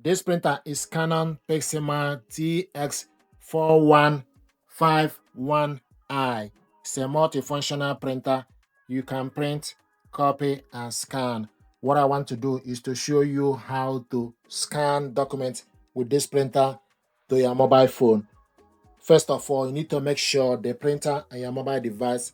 This printer is Canon PIXMA TS4151i. It's a multifunctional printer. You can print, copy, and scan. What I want to do is to show you how to scan documents with this printer to your mobile phone. First of all, you need to make sure the printer and your mobile device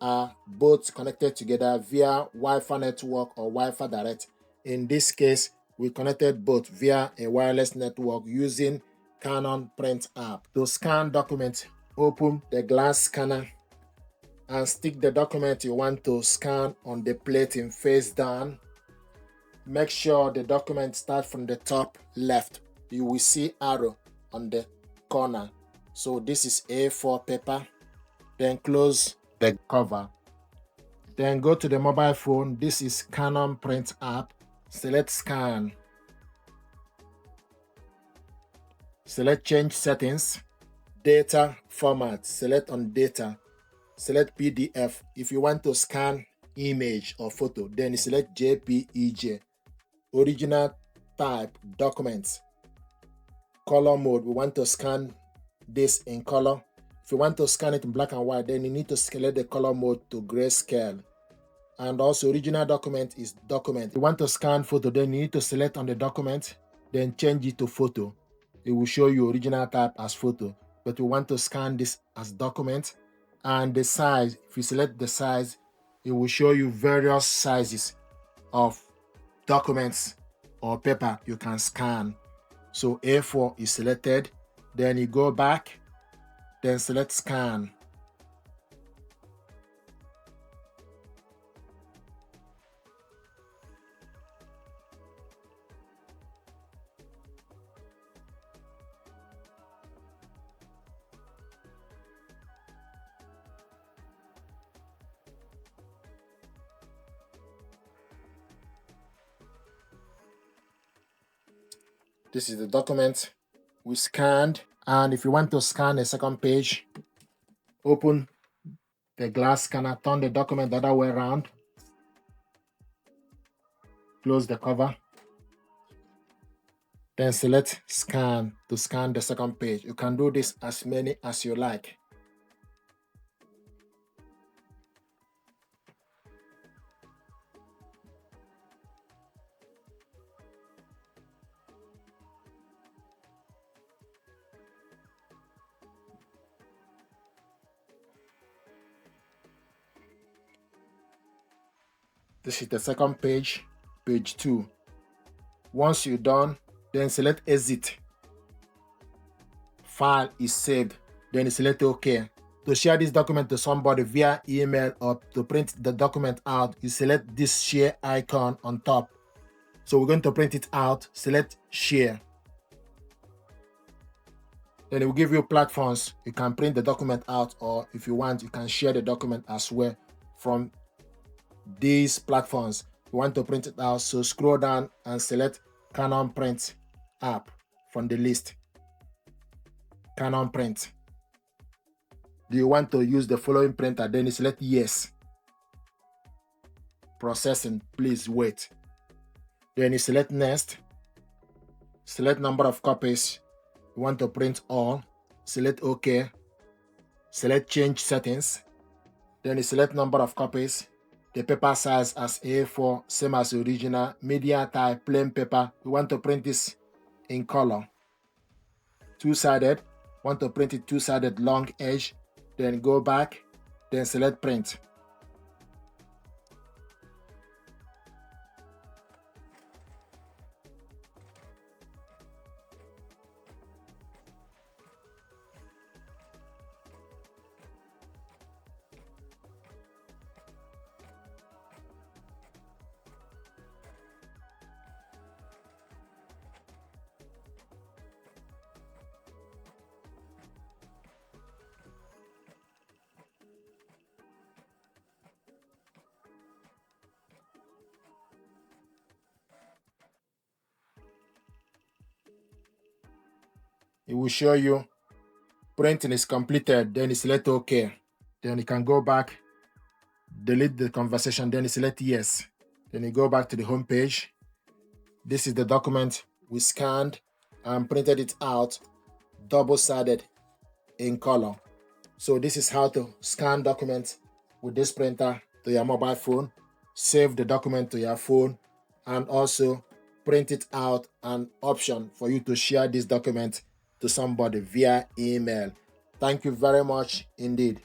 are both connected together via Wi-Fi network or Wi-Fi direct. In this case, we connected both via a wireless network using Canon PRINT App. To scan documents, open the glass scanner and stick the document you want to scan on the plate in face down. Make sure the document starts from the top left. You will see arrow on the corner. So this is A4 paper. Then close the cover. Then go to the mobile phone. This is Canon Print App. Select Scan. Select Change Settings. Data Format. Select on Data. Select PDF. If you want to scan image or photo, then select JPEG. Original Type Documents. Color Mode. We want to scan this in color. If you want to scan it in black and white, then you need to select the color mode to grayscale. And also original document is document. If you want to scan photo, then you need to select on the document, then change it to photo. It will show you original type as photo. But we want to scan this as document. And the size, if you select the size, it will show you various sizes of documents or paper you can scan. So A4 is selected. Then you go back, then select Scan. This is the document we scanned. And if you want to scan a second page, open the glass scanner, turn the document the other way around, close the cover, then select Scan to scan the second page. You can do this as many as you like. This is the second page, page 2. Once you're done, then select Exit. File is saved. Then you select OK. To share this document to somebody via email or to print the document out, you select this share icon on top. So we're going to print it out. Select Share. Then it will give you platforms. You can print the document out, or if you want, you can share the document as well from these platforms. You want to print it out, so scroll down and select Canon Print App from the list. Canon Print. Do you want to use the following printer? Then you select Yes. Processing, please wait. Then you select Next. Select number of copies. You want to print all. Select OK. Select Change Settings. Then you select number of copies. The paper size as A4, same as the original. Media type, plain paper. We want to print this in color. Two-sided. Want to print it two-sided, long edge. Then go back. Then select Print. It will show you printing is completed. Then you select OK. Then you can go back, delete the conversation, then you select Yes. Then you go back to the home page. This is the document we scanned and printed it out double-sided in color. So this is how to scan documents with this printer to your mobile phone, save the document to your phone, and also print it out, an option for you to share this document to somebody via email. Thank you very much indeed.